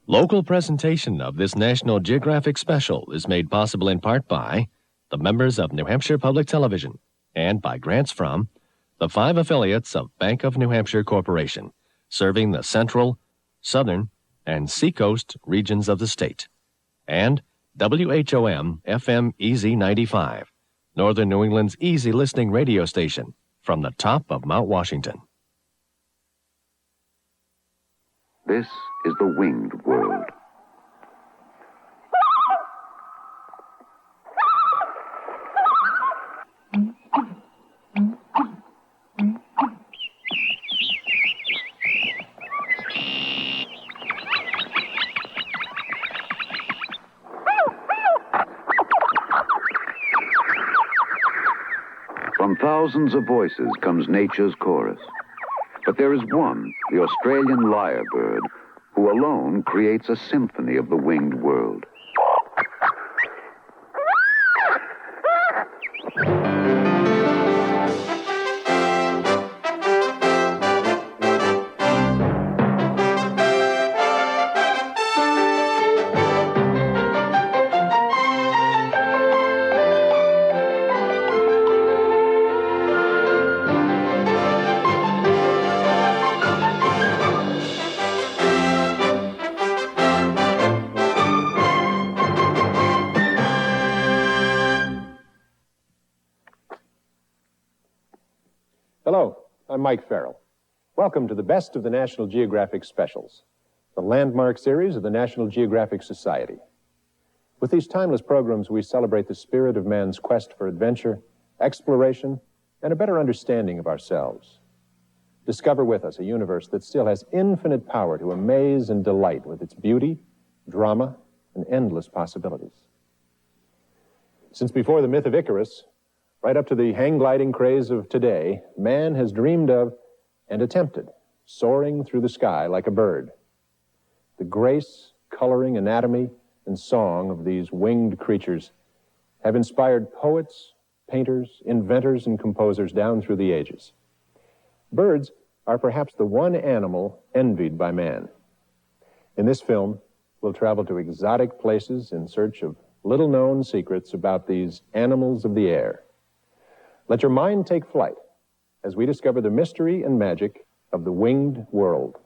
Local presentation of this National Geographic special is made possible in part by the members of New Hampshire Public Television and by grants from the 5 affiliates of Bank of New Hampshire Corporation, serving the central, southern, and seacoast regions of the state, and WHOM FM EZ 95, Northern New England's easy listening radio station from the top of Mount Washington. This is the winged world. From thousands of voices comes nature's chorus. But there is one, the Australian lyrebird, who alone creates a symphony of the winged world. Hello, I'm Mike Farrell. Welcome to the best of the National Geographic Specials, the landmark series of the National Geographic Society. With these timeless programs, we celebrate the spirit of man's quest for adventure, exploration, and a better understanding of ourselves. Discover with us a universe that still has infinite power to amaze and delight with its beauty, drama, and endless possibilities. Since before the myth of Icarus, right up to the hang-gliding craze of today, man has dreamed of and attempted soaring through the sky like a bird. The grace, coloring, anatomy, and song of these winged creatures have inspired poets, painters, inventors, and composers down through the ages. Birds are perhaps the one animal envied by man. In this film, we'll travel to exotic places in search of little-known secrets about these animals of the air. Let your mind take flight as we discover the mystery and magic of the winged world.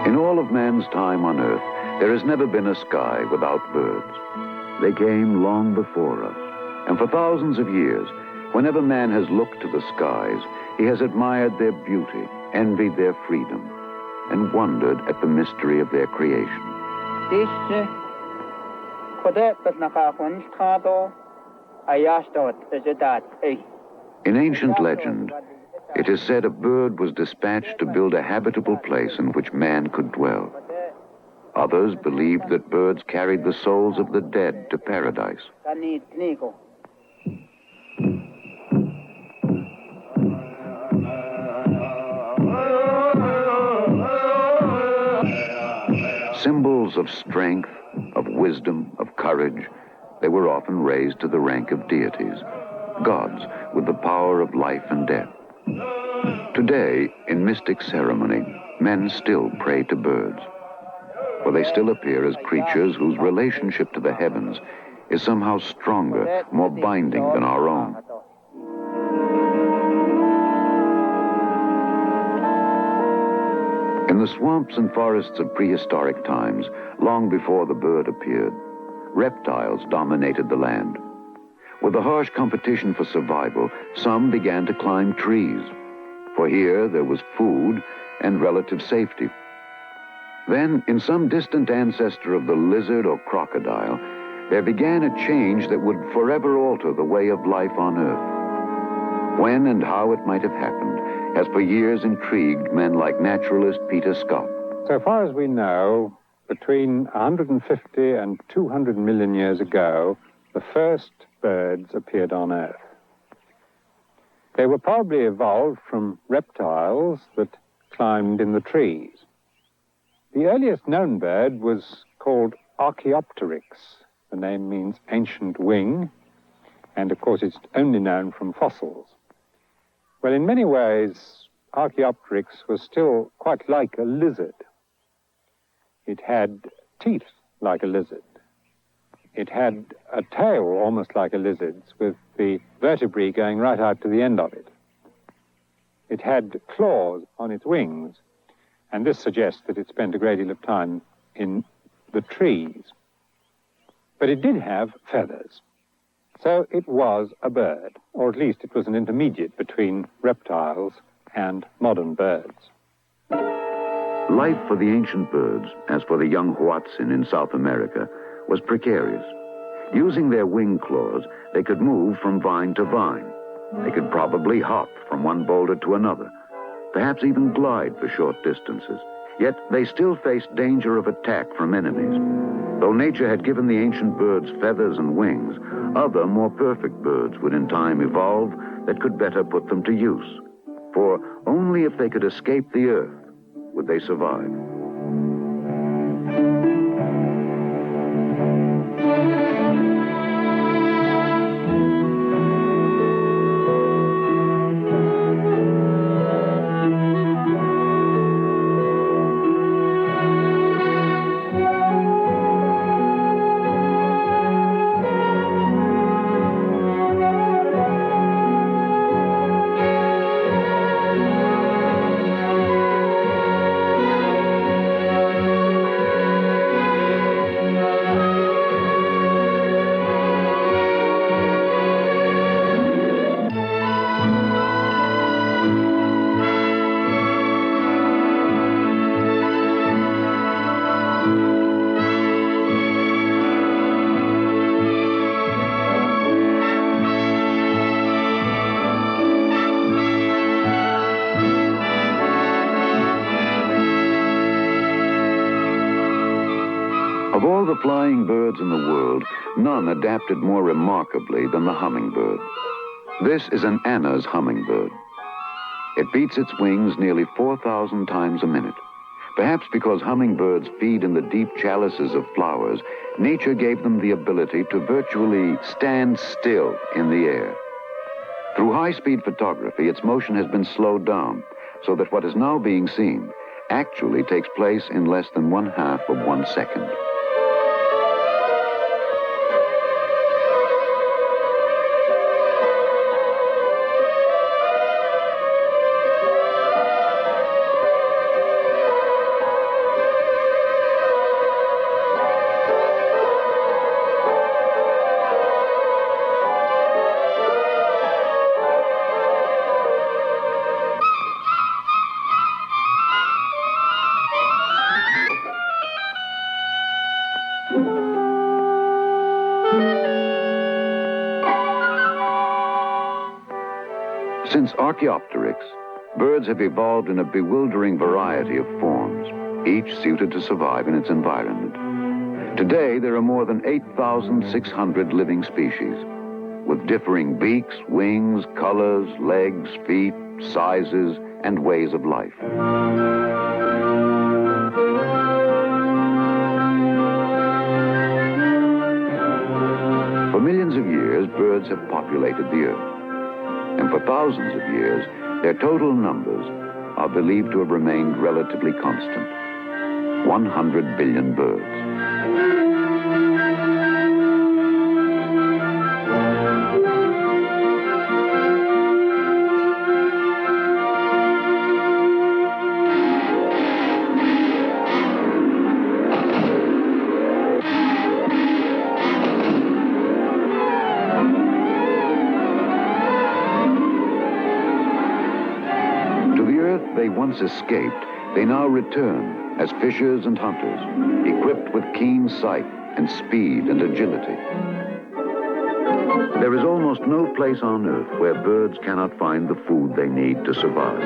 In all of man's time on Earth, there has never been a sky without birds. They came long before us. And for thousands of years, whenever man has looked to the skies, he has admired their beauty, envied their freedom, and wondered at the mystery of their creation. In ancient legend, it is said a bird was dispatched to build a habitable place in which man could dwell. Others believed that birds carried the souls of the dead to paradise. Symbols of strength, of wisdom, of courage, they were often raised to the rank of deities, gods with the power of life and death. Today, in mystic ceremony, men still pray to birds, for they still appear as creatures whose relationship to the heavens is somehow stronger, more binding than our own. In the swamps and forests of prehistoric times, long before the bird appeared, reptiles dominated the land. With the harsh competition for survival, some began to climb trees, for here there was food and relative safety. Then, in some distant ancestor of the lizard or crocodile, there began a change that would forever alter the way of life on Earth. When and how it might have happened has for years intrigued men like naturalist Peter Scott. So far as we know, between 150 and 200 million years ago, the first birds appeared on Earth. They were probably evolved from reptiles that climbed in the trees. The earliest known bird was called Archaeopteryx. The name means ancient wing, and of course it's only known from fossils. Well, in many ways, Archaeopteryx was still quite like a lizard. It had teeth like a lizard. It had a tail almost like a lizard's, with the vertebrae going right out to the end of it. It had claws on its wings, and this suggests that it spent a great deal of time in the trees. But it did have feathers. So it was a bird, or at least it was an intermediate between reptiles and modern birds. Life for the ancient birds, as for the young Hoatzin in South America, was precarious. Using their wing claws, they could move from vine to vine. They could probably hop from one boulder to another, perhaps even glide for short distances. Yet they still faced danger of attack from enemies. Though nature had given the ancient birds feathers and wings, other, more perfect birds would in time evolve that could better put them to use. For only if they could escape the earth would they survive. Of all the flying birds in the world, none adapted more remarkably than the hummingbird. This is an Anna's hummingbird. It beats its wings nearly 4,000 times a minute. Perhaps because hummingbirds feed in the deep chalices of flowers, nature gave them the ability to virtually stand still in the air. Through high-speed photography, its motion has been slowed down, so that what is now being seen actually takes place in less than 1/2 of 1 second. Since Archaeopteryx, birds have evolved in a bewildering variety of forms, each suited to survive in its environment. Today, there are more than 8,600 living species, with differing beaks, wings, colors, legs, feet, sizes, and ways of life. For millions of years, birds have populated the earth. And for thousands of years, their total numbers are believed to have remained relatively constant. 100 billion birds. They once escaped, they now return as fishers and hunters, equipped with keen sight and speed and agility. There is almost no place on Earth where birds cannot find the food they need to survive.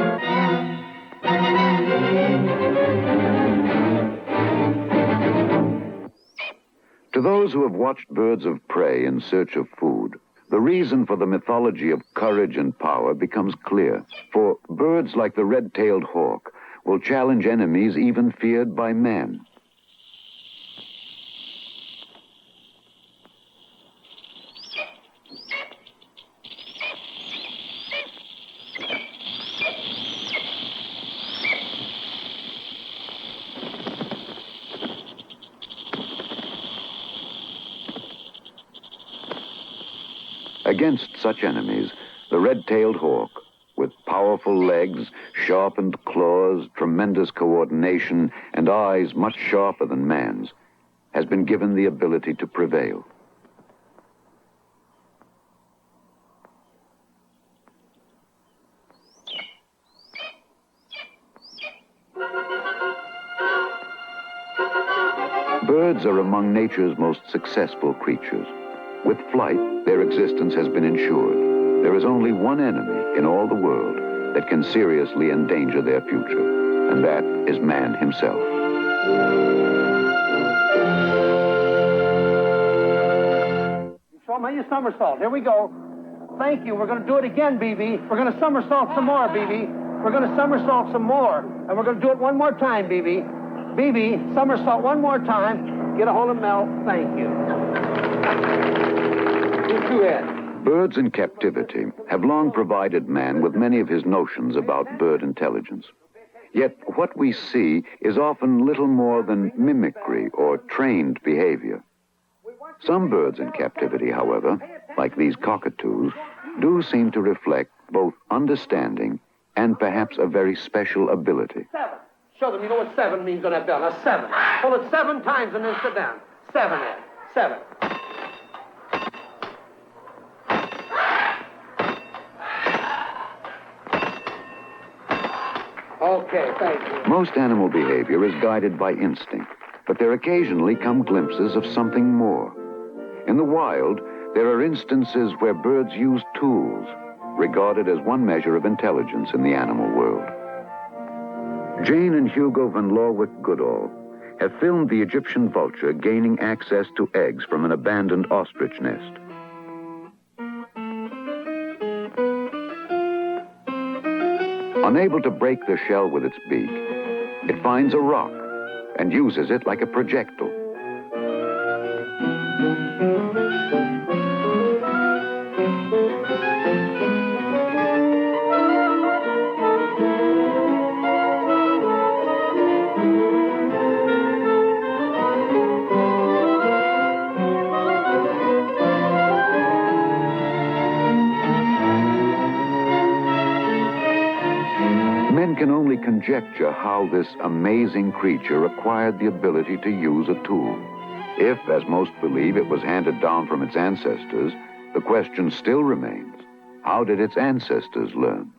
To those who have watched birds of prey in search of food, the reason for the mythology of courage and power becomes clear. For birds like the red-tailed hawk will challenge enemies even feared by man. Against such enemies, the red-tailed hawk, with powerful legs, sharpened claws, tremendous coordination, and eyes much sharper than man's, has been given the ability to prevail. Birds are among nature's most successful creatures. With flight, their existence has been ensured. There is only one enemy in all the world that can seriously endanger their future, and that is man himself. Show me your somersault. Here we go. Thank you. We're going to do it again, BB. We're going to somersault some more, BB. We're going to somersault some more, and we're going to do it one more time, BB. BB, somersault one more time. Get a hold of Mel. Thank you. Birds in captivity have long provided man with many of his notions about bird intelligence. Yet what we see is often little more than mimicry or trained behavior. Some birds in captivity, however, like these cockatoos, do seem to reflect both understanding and perhaps a very special ability. 7. Show them you know what 7 means on that bell. Now 7. Pull it 7 times and then sit down. 7, Ed. 7. Okay, thank you. Most animal behavior is guided by instinct, but there occasionally come glimpses of something more. In the wild, there are instances where birds use tools, regarded as one measure of intelligence in the animal world. Jane and Hugo van Lorwick Goodall have filmed the Egyptian vulture gaining access to eggs from an abandoned ostrich nest. Unable to break the shell with its beak, it finds a rock and uses it like a projectile. Men can only conjecture how this amazing creature acquired the ability to use a tool. If, as most believe, it was handed down from its ancestors, the question still remains, how did its ancestors learn?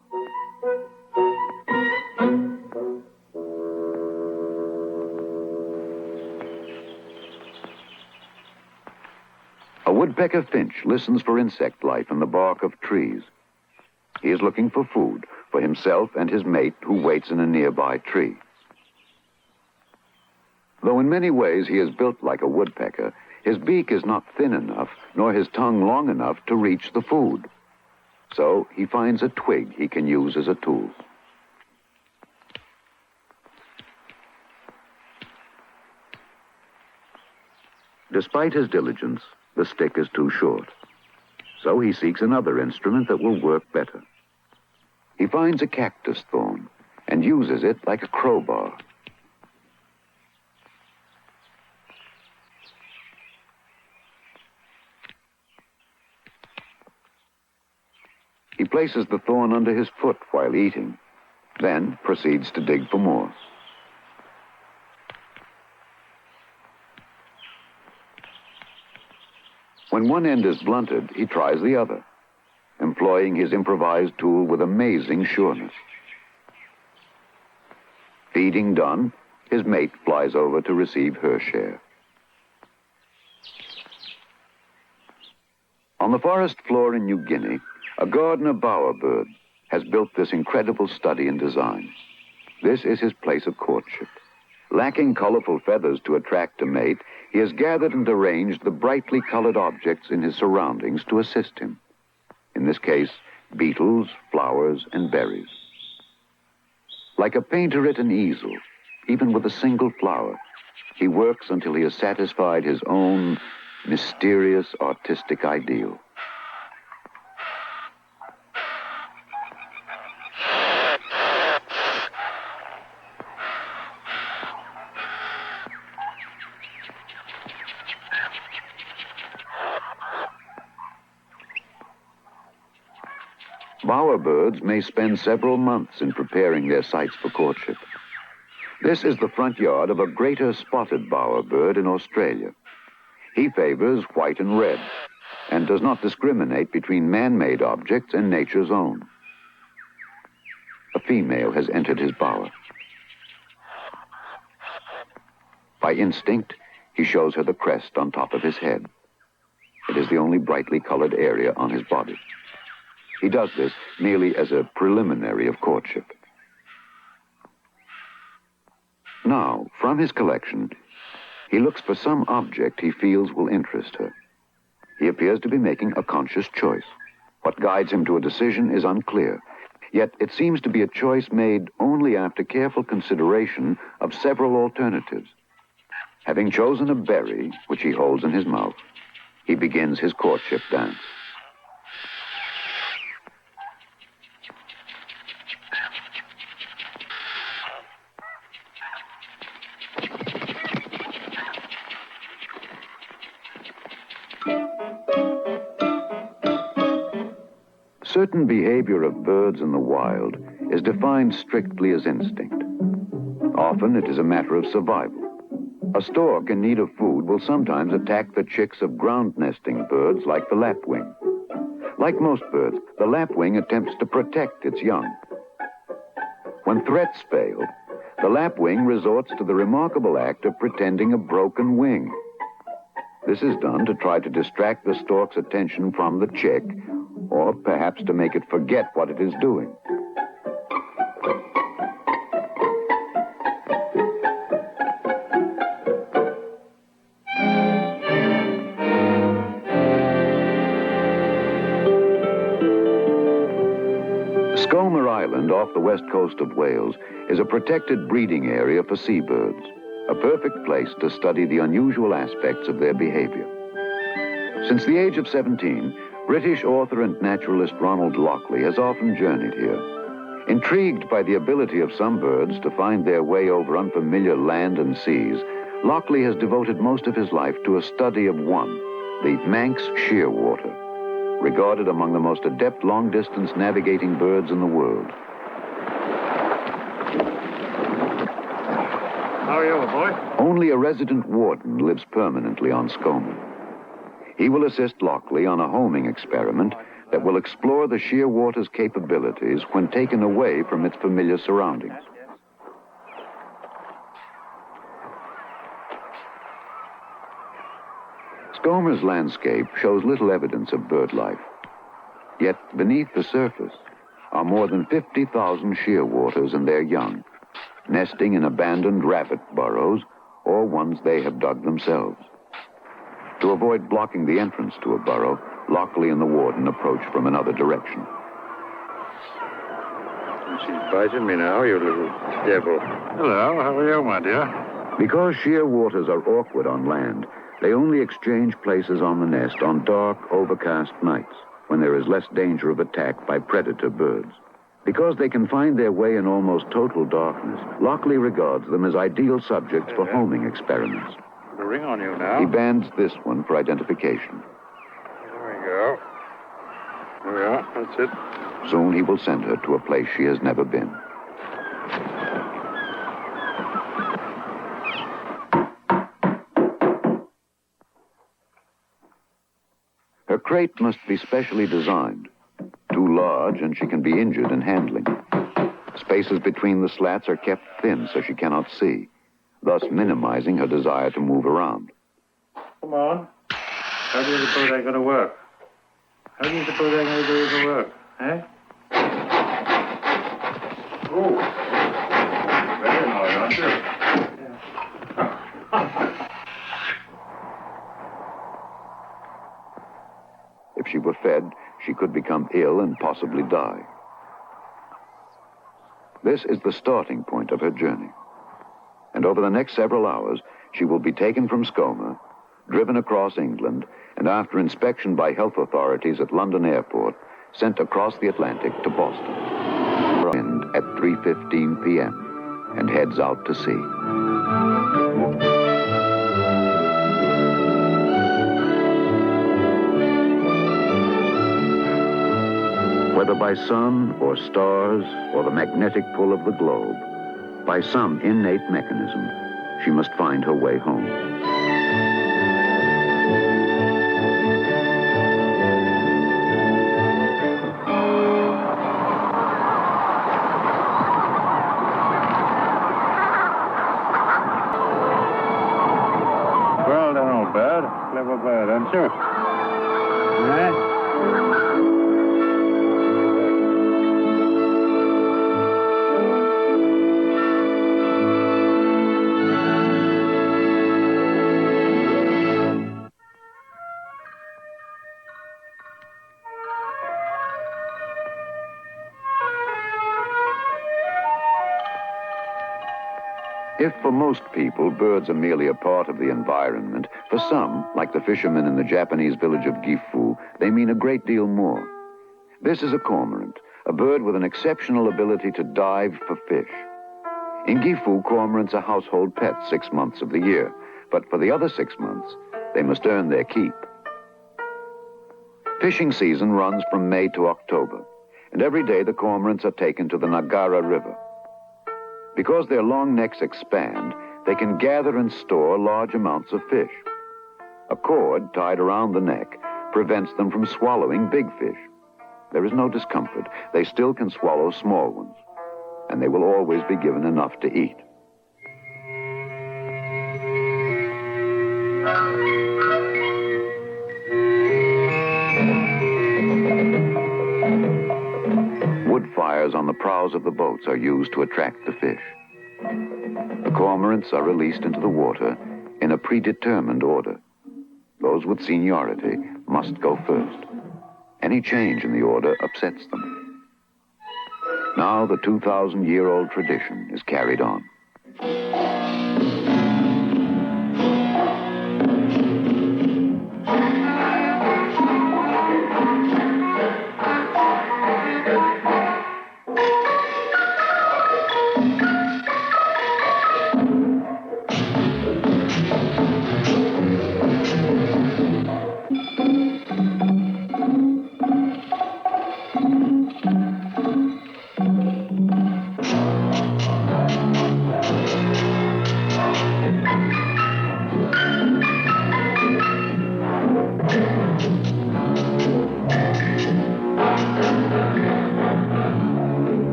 A woodpecker finch listens for insect life in the bark of trees. He is looking for food for himself and his mate, who waits in a nearby tree. Though in many ways he is built like a woodpecker, his beak is not thin enough, nor his tongue long enough to reach the food. So he finds a twig he can use as a tool. Despite his diligence, the stick is too short. So he seeks another instrument that will work better. He finds a cactus thorn and uses it like a crowbar. He places the thorn under his foot while eating, then proceeds to dig for more. When one end is blunted, he tries the other, employing his improvised tool with amazing sureness. Feeding done, his mate flies over to receive her share. On the forest floor in New Guinea, a Gardner bowerbird has built this incredible study in design. This is his place of courtship. Lacking colorful feathers to attract a mate, he has gathered and arranged the brightly colored objects in his surroundings to assist him. In this case, beetles, flowers, and berries. Like a painter at an easel, even with a single flower, he works until he has satisfied his own mysterious artistic ideal. Bowerbirds may spend several months in preparing their sites for courtship. This is the front yard of a greater spotted bowerbird in Australia. He favors white and red and does not discriminate between man-made objects and nature's own. A female has entered his bower. By instinct, he shows her the crest on top of his head. It is the only brightly colored area on his body. He does this merely as a preliminary of courtship. Now, from his collection, he looks for some object he feels will interest her. He appears to be making a conscious choice. What guides him to a decision is unclear, yet it seems to be a choice made only after careful consideration of several alternatives. Having chosen a berry, which he holds in his mouth, he begins his courtship dance. Certain behavior of birds in the wild is defined strictly as instinct. Often it is a matter of survival. A stork in need of food will sometimes attack the chicks of ground-nesting birds like the lapwing. Like most birds, the lapwing attempts to protect its young. When threats fail, the lapwing resorts to the remarkable act of pretending a broken wing. This is done to try to distract the stork's attention from the chick, or perhaps to make it forget what it is doing. Scomer Island off the west coast of Wales is a protected breeding area for seabirds, a perfect place to study the unusual aspects of their behavior. Since the age of 17, British author and naturalist Ronald Lockley has often journeyed here. Intrigued by the ability of some birds to find their way over unfamiliar land and seas, Lockley has devoted most of his life to a study of one, the Manx shearwater, regarded among the most adept long-distance navigating birds in the world. How are you, boy? Only a resident warden lives permanently on Scomer. He will assist Lockley on a homing experiment that will explore the shearwater's capabilities when taken away from its familiar surroundings. Scomer's landscape shows little evidence of bird life. Yet beneath the surface are more than 50,000 shearwaters and their young, nesting in abandoned rabbit burrows or ones they have dug themselves. To avoid blocking the entrance to a burrow, Lockley and the warden approach from another direction. She's biting me now, you little devil. Hello, how are you, my dear? Because shearwaters are awkward on land, they only exchange places on the nest on dark, overcast nights, when there is less danger of attack by predator birds. Because they can find their way in almost total darkness, Lockley regards them as ideal subjects for homing experiments. The ring on you now. He bands this one for identification. There we go. There we are, that's it. Soon he will send her to a place she has never been. Her crate must be specially designed. Too large and she can be injured in handling. Spaces between the slats are kept thin so she cannot see, thus minimizing her desire to move around. Come on. How do you suppose they're going to work? How do you suppose they're going to do the work? Eh? Oh. Very nice, aren't you? If she were fed, she could become ill and possibly die. This is the starting point of her journey. And over the next several hours, she will be taken from Skomer, driven across England, and after inspection by health authorities at London Airport, sent across the Atlantic to Boston. End at 3:15 p.m. and heads out to sea. Whether by sun or stars or the magnetic pull of the globe, by some innate mechanism, she must find her way home. Well done, old bird. Clever bird, aren't you? If for most people, birds are merely a part of the environment, for some, like the fishermen in the Japanese village of Gifu, they mean a great deal more. This is a cormorant, a bird with an exceptional ability to dive for fish. In Gifu, cormorants are household pets 6 months of the year, but for the other 6 months, they must earn their keep. Fishing season runs from May to October, and every day the cormorants are taken to the Nagara River. Because their long necks expand, they can gather and store large amounts of fish. A cord tied around the neck prevents them from swallowing big fish. There is no discomfort. They still can swallow small ones, and they will always be given enough to eat. Wood fires on the prows of the boats are used to attract the fish. The cormorants are released into the water in a predetermined order. Those with seniority must go first. Any change in the order upsets them. Now the 2,000-year-old tradition is carried on.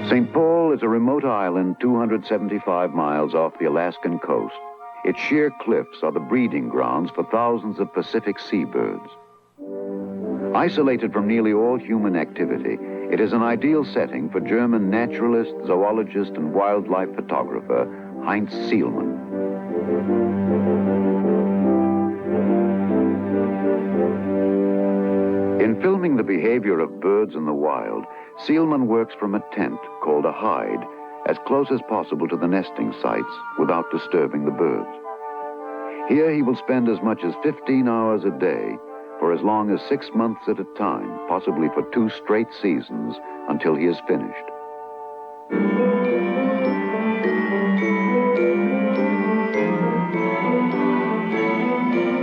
St. Paul is a remote island 275 miles off the Alaskan coast. Its sheer cliffs are the breeding grounds for thousands of Pacific seabirds. Isolated from nearly all human activity, it is an ideal setting for German naturalist, zoologist, and wildlife photographer Heinz Sielmann. In filming the behavior of birds in the wild, Sielmann works from a tent called a hide, as close as possible to the nesting sites without disturbing the birds. Here he will spend as much as 15 hours a day for as long as 6 months at a time, possibly for 2 straight seasons, until he is finished.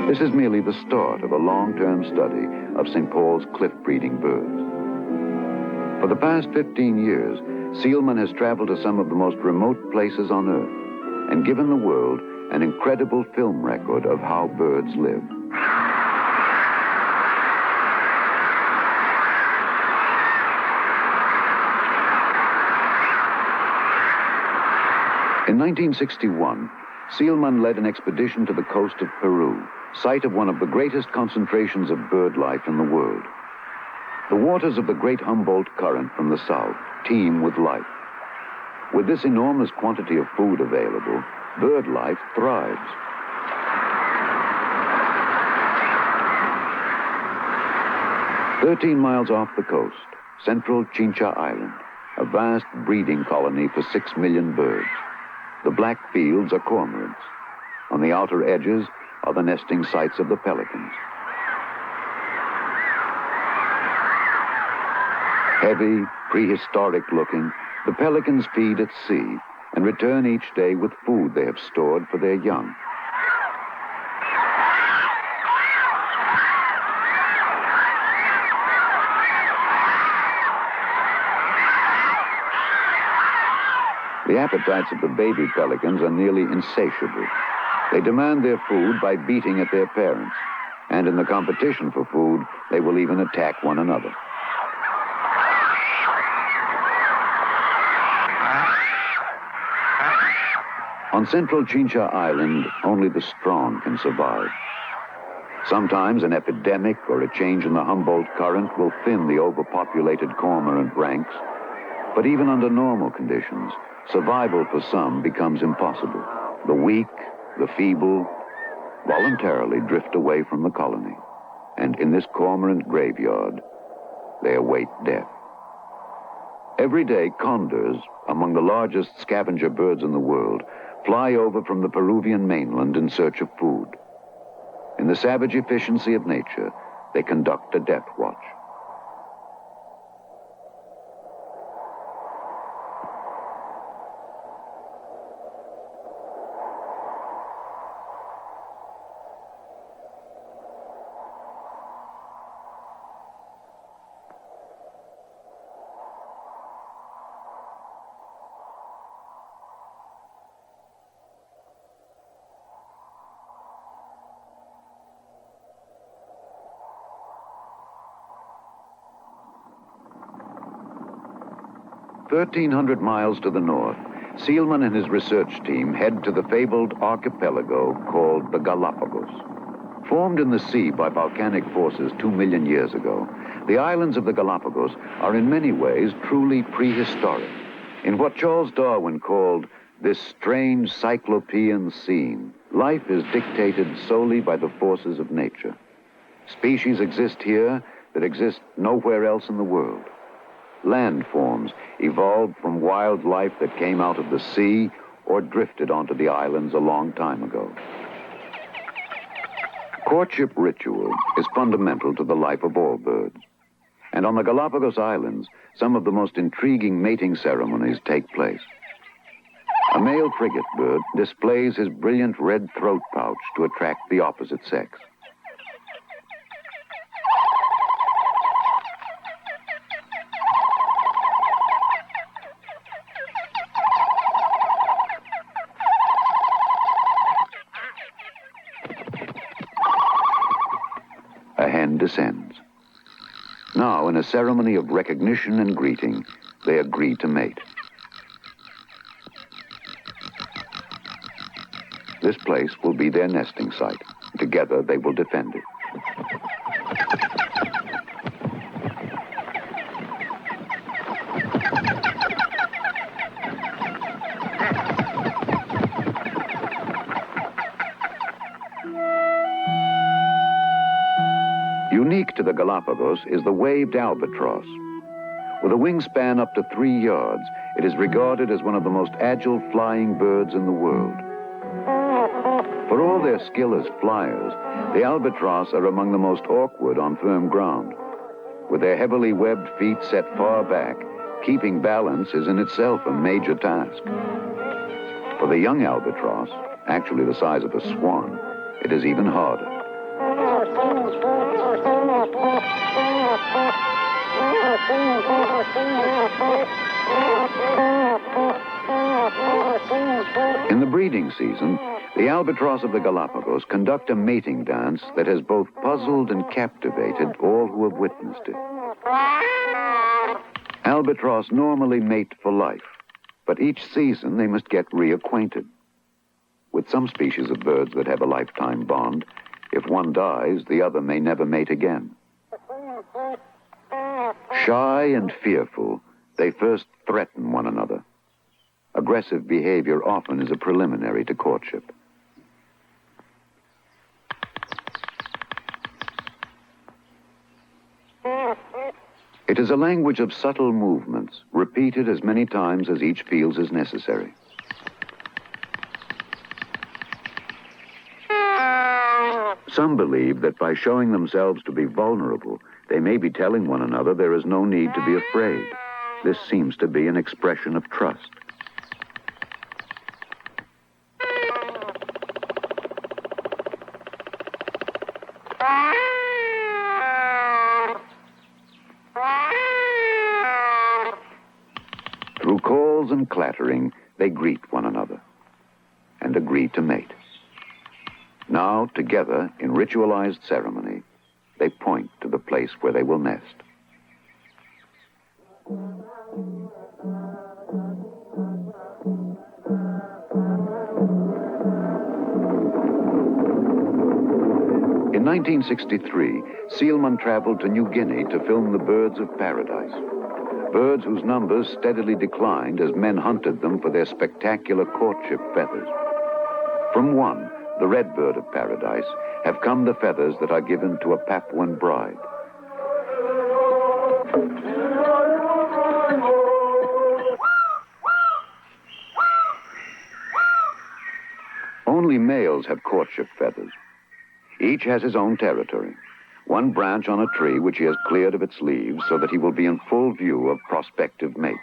This is merely the start of a long-term study of St. Paul's cliff-breeding birds. For the past 15 years, Sielmann has traveled to some of the most remote places on Earth and given the world an incredible film record of how birds live. In 1961, Sielmann led an expedition to the coast of Peru, site of one of the greatest concentrations of bird life in the world. The waters of the great Humboldt Current from the south teem with life. With this enormous quantity of food available, bird life thrives. "13 miles off the coast, central Chincha Island, a vast breeding colony for 6 million birds. The black fields are cormorants. On the outer edges are the nesting sites of the pelicans. Heavy, prehistoric looking, the pelicans feed at sea and return each day with food they have stored for their young. The appetites of the baby pelicans are nearly insatiable. They demand their food by beating at their parents, and in the competition for food, they will even attack one another. On central Chincha Island, only the strong can survive. Sometimes an epidemic or a change in the Humboldt Current will thin the overpopulated cormorant ranks, but even under normal conditions, survival for some becomes impossible. The weak, the feeble, voluntarily drift away from the colony, and in this cormorant graveyard, they await death. Every day, condors, among the largest scavenger birds in the world, fly over from the Peruvian mainland in search of food. In the savage efficiency of nature, they conduct a death watch. "1,300 miles to the north, Seelman and his research team head to the fabled archipelago called the Galapagos. Formed in the sea by volcanic forces 2 million years ago, the islands of the Galapagos are in many ways truly prehistoric, in what Charles Darwin called this strange cyclopean scene. Life is dictated solely by the forces of nature. Species exist here that exist nowhere else in the world. Landforms evolved from wildlife that came out of the sea or drifted onto the islands a long time ago. Courtship ritual is fundamental to the life of all birds. And on the Galapagos Islands, some of the most intriguing mating ceremonies take place. A male frigate bird displays his brilliant red throat pouch to attract the opposite sex. A hen descends. Now, in a ceremony of recognition and greeting, they agree to mate. This place will be their nesting site. Together, they will defend it. Unique to the Galapagos is the waved albatross. With a wingspan up to 3 yards, it is regarded as one of the most agile flying birds in the world. For all their skill as flyers, the albatross are among the most awkward on firm ground. With their heavily webbed feet set far back, keeping balance is in itself a major task. For the young albatross, actually the size of a swan, it is even harder. In the breeding season, the albatross of the Galapagos conduct a mating dance that has both puzzled and captivated all who have witnessed it. Albatross normally mate for life, but each season they must get reacquainted. With some species of birds that have a lifetime bond, if one dies, the other may never mate again. Shy and fearful, they first threaten one another. A Aggressive behavior often is a preliminary to courtship. It is a language of subtle movements, repeated as many times as each feels is necessary. Some believe that by showing themselves to be vulnerable, they may be telling one another there is no need to be afraid. This seems to be an expression of trust. Through calls and clattering, they greet one another and agree to mate. Now, together, in ritualized ceremony, they point to the place where they will nest. In 1963, Seelman traveled to New Guinea to film the birds of paradise. Birds whose numbers steadily declined as men hunted them for their spectacular courtship feathers. From one, the red bird of paradise, have come the feathers that are given to a Papuan bride. Only males have courtship feathers. Each has his own territory. One branch on a tree which he has cleared of its leaves so that he will be in full view of prospective mates.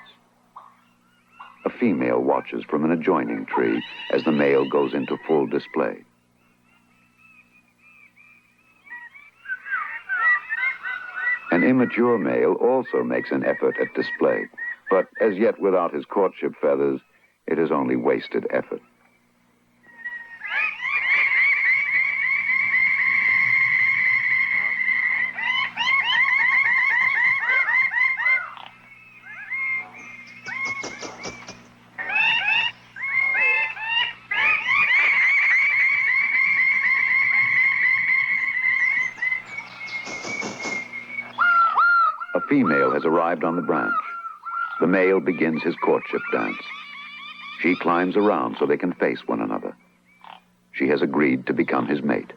A female watches from an adjoining tree as the male goes into full display. An immature male also makes an effort at display, but as yet without his courtship feathers, it is only wasted effort. A female has arrived on the branch. The male begins his courtship dance. She climbs around so they can face one another. She has agreed to become his mate.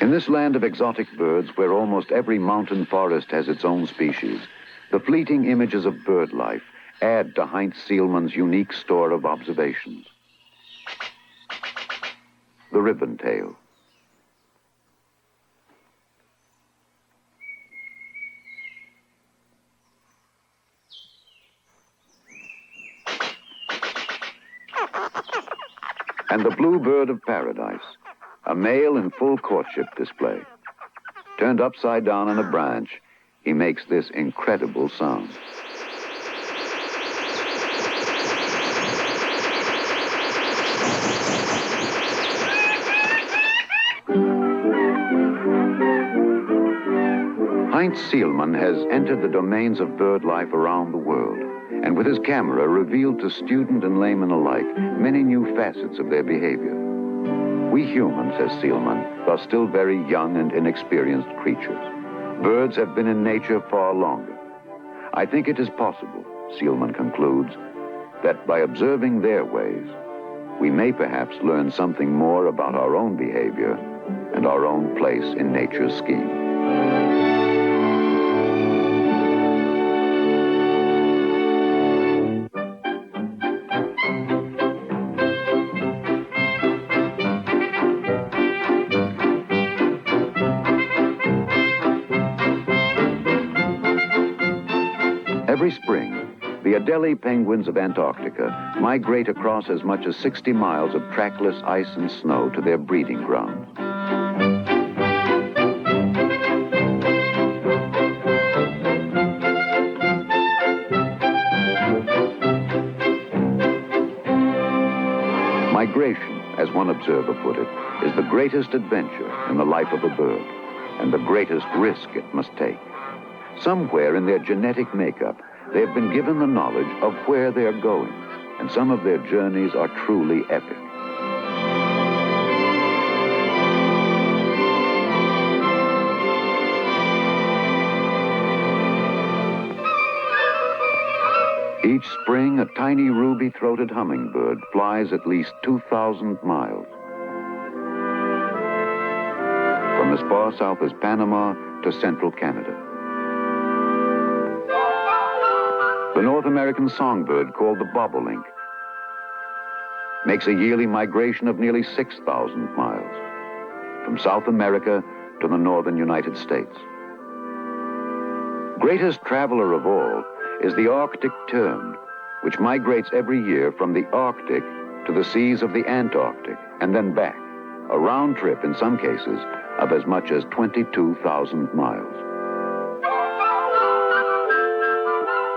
In this land of exotic birds, where almost every mountain forest has its own species, the fleeting images of bird life add to Heinz Seelman's unique store of observations. The ribbon-tail. And the blue bird of paradise, a male in full courtship display. Turned upside down on a branch, he makes this incredible sound. Heinz Seelman has entered the domains of bird life around the world, and with his camera revealed to student and layman alike many new facets of their behavior. We humans, says Seelman, are still very young and inexperienced creatures. Birds have been in nature far longer. I think it is possible, Seelman concludes, that by observing their ways, we may perhaps learn something more about our own behavior and our own place in nature's scheme. Every spring, the Adelie penguins of Antarctica migrate across as much as 60 miles of trackless ice and snow to their breeding grounds. Migration, as one observer put it, is the greatest adventure in the life of a bird, and the greatest risk it must take. Somewhere in their genetic makeup, they have been given the knowledge of where they are going, and some of their journeys are truly epic. Each spring, a tiny ruby-throated hummingbird flies at least 2,000 miles. From as far south as Panama to central Canada. The North American songbird, called the bobolink, makes a yearly migration of nearly 6,000 miles from South America to the northern United States. Greatest traveler of all is the Arctic tern, which migrates every year from the Arctic to the seas of the Antarctic and then back, a round trip in some cases of as much as 22,000 miles.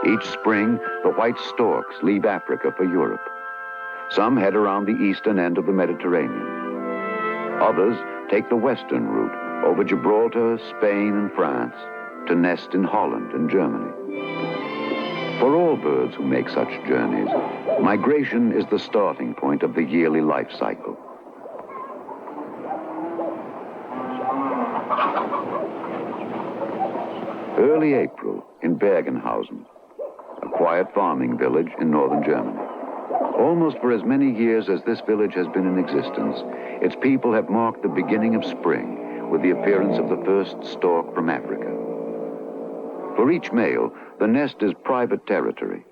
Each spring, the white storks leave Africa for Europe. Some head around the eastern end of the Mediterranean. Others take the western route over Gibraltar, Spain, and France to nest in Holland and Germany. For all birds who make such journeys, migration is the starting point of the yearly life cycle. Early April in Bergenhausen, a quiet farming village in northern Germany. Almost for as many years as this village has been in existence, its people have marked the beginning of spring with the appearance of the first stork from Africa. For each male, the nest is private territory,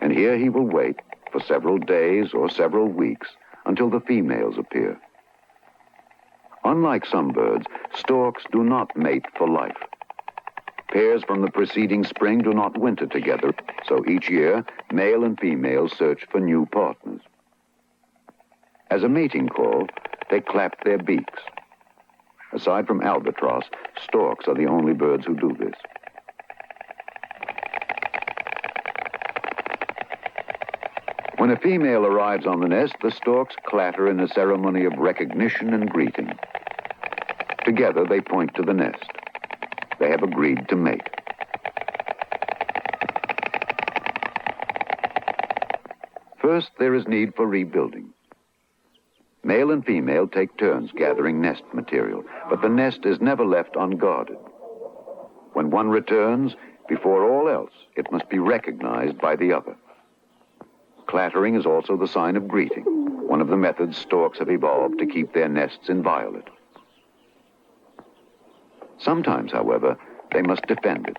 and here he will wait for several days or several weeks until the females appear. Unlike some birds, storks do not mate for life. Pairs from the preceding spring do not winter together, so each year, male and female search for new partners. As a mating call, they clap their beaks. Aside from albatross, storks are the only birds who do this. When a female arrives on the nest, the storks clatter in a ceremony of recognition and greeting. Together, they point to the nest. They have agreed to mate. First, there is need for rebuilding. Male and female take turns gathering nest material, but the nest is never left unguarded. When one returns, before all else, it must be recognized by the other. Clattering is also the sign of greeting, one of the methods storks have evolved to keep their nests inviolate. Sometimes, however, they must defend it.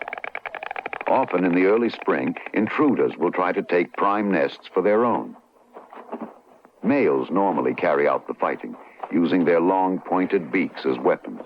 Often in the early spring, intruders will try to take prime nests for their own. Males normally carry out the fighting, using their long pointed beaks as weapons.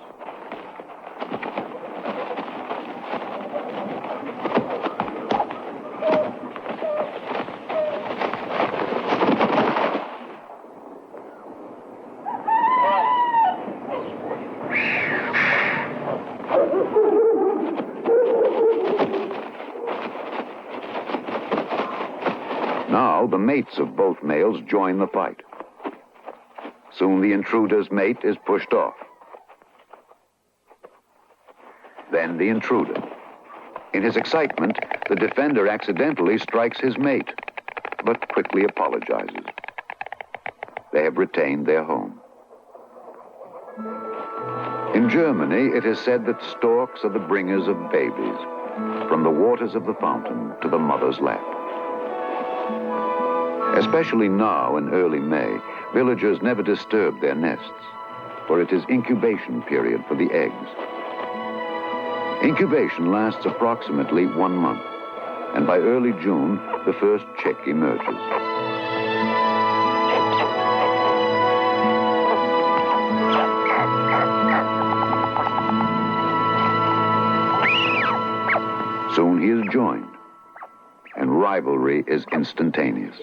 Now, the mates of both males join the fight. Soon the intruder's mate is pushed off. Then the intruder. In his excitement, the defender accidentally strikes his mate, but quickly apologizes. They have retained their home. In Germany, it is said that storks are the bringers of babies, from the waters of the fountain to the mother's lap. Especially now in early May, villagers never disturb their nests, for it is incubation period for the eggs. Incubation lasts approximately 1 month, and by early June, the first chick emerges. Soon he is joined, and rivalry is instantaneous.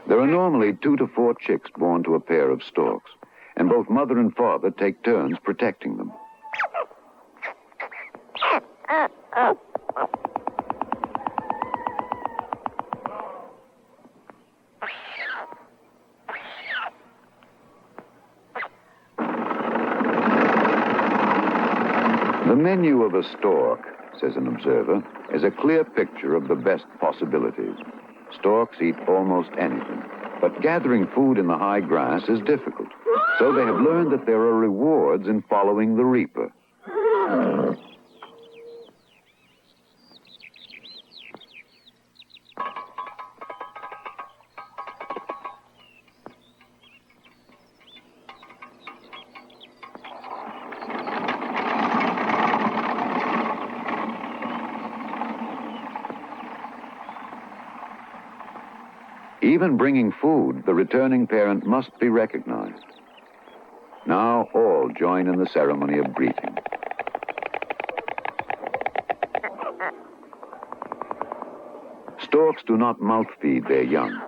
There are normally 2 to 4 chicks born to a pair of storks, and both mother and father take turns protecting them. The menu of a stork, says an observer, is a clear picture of the best possibilities. Storks eat almost anything, but gathering food in the high grass is difficult. So they have learned that there are rewards in following the reaper. Even bringing food, the returning parent must be recognized. Now all join in the ceremony of greeting. Storks do not mouth-feed their young.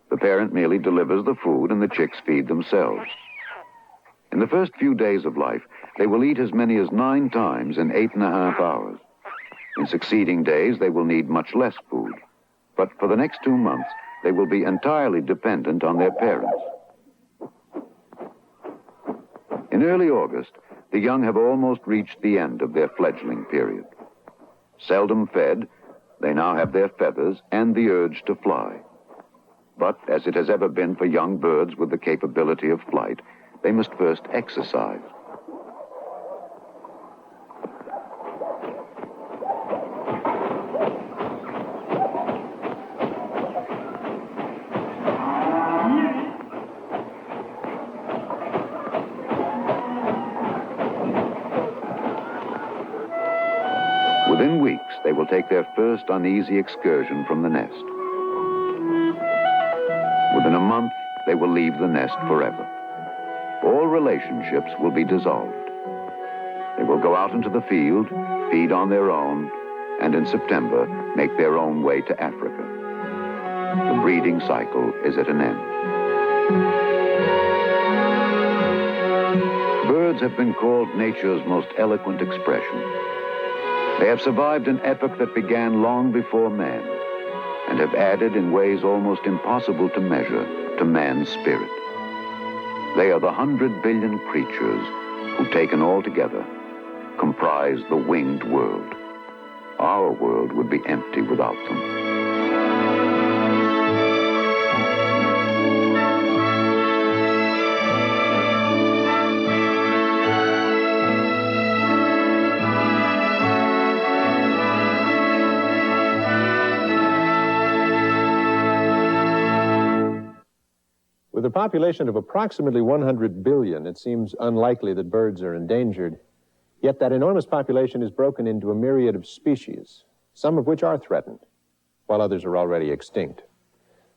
The parent merely delivers the food and the chicks feed themselves. In the first few days of life, they will eat as many as 9 times in 8.5 hours. In succeeding days, they will need much less food. But for the next 2 months, they will be entirely dependent on their parents. In early August, the young have almost reached the end of their fledgling period. Seldom fed, they now have their feathers and the urge to fly. But as it has ever been for young birds with the capability of flight, they must first exercise. Within weeks, they will take their first uneasy excursion from the nest. Within a month, they will leave the nest forever. All relationships will be dissolved. They will go out into the field, feed on their own, and in September, make their own way to Africa. The breeding cycle is at an end. Birds have been called nature's most eloquent expression. They have survived an epoch that began long before man, and have added in ways almost impossible to measure to man's spirit. They are the 100 billion creatures who, taken all together, comprise the winged world. Our world would be empty without them. With a population of approximately 100 billion, it seems unlikely that birds are endangered. Yet that enormous population is broken into a myriad of species, some of which are threatened, while others are already extinct.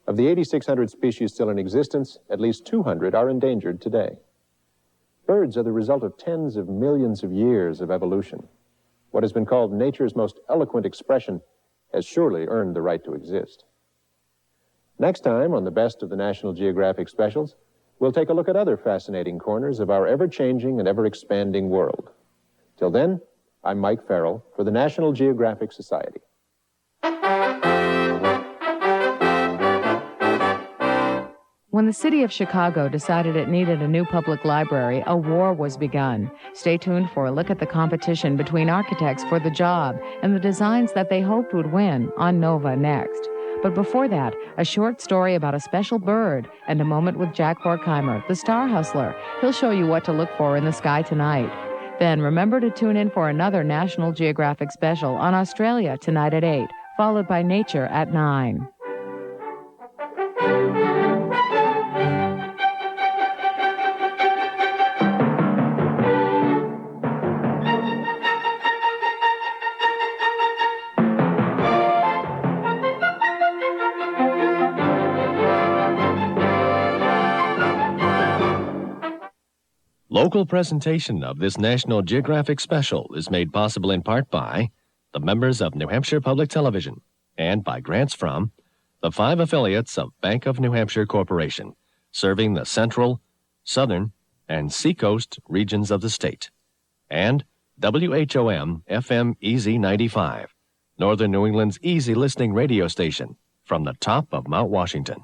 Of the 8,600 species still in existence, at least 200 are endangered today. Birds are the result of tens of millions of years of evolution. What has been called nature's most eloquent expression has surely earned the right to exist. Next time on the Best of the National Geographic Specials, we'll take a look at other fascinating corners of our ever-changing and ever-expanding world. Till then, I'm Mike Farrell for the National Geographic Society. When the city of Chicago decided it needed a new public library, a war was begun. Stay tuned for a look at the competition between architects for the job and the designs that they hoped would win on Nova next. But before that, a short story about a special bird and a moment with Jack Horkheimer, the star hustler. He'll show you what to look for in the sky tonight. Then remember to tune in for another National Geographic special on Australia tonight at 8, followed by Nature at 9. Local presentation of this National Geographic special is made possible in part by the members of New Hampshire Public Television and by grants from the 5 affiliates of Bank of New Hampshire Corporation, serving the central, southern, and seacoast regions of the state, and WHOM FM Easy 95, Northern New England's easy listening radio station from the top of Mount Washington.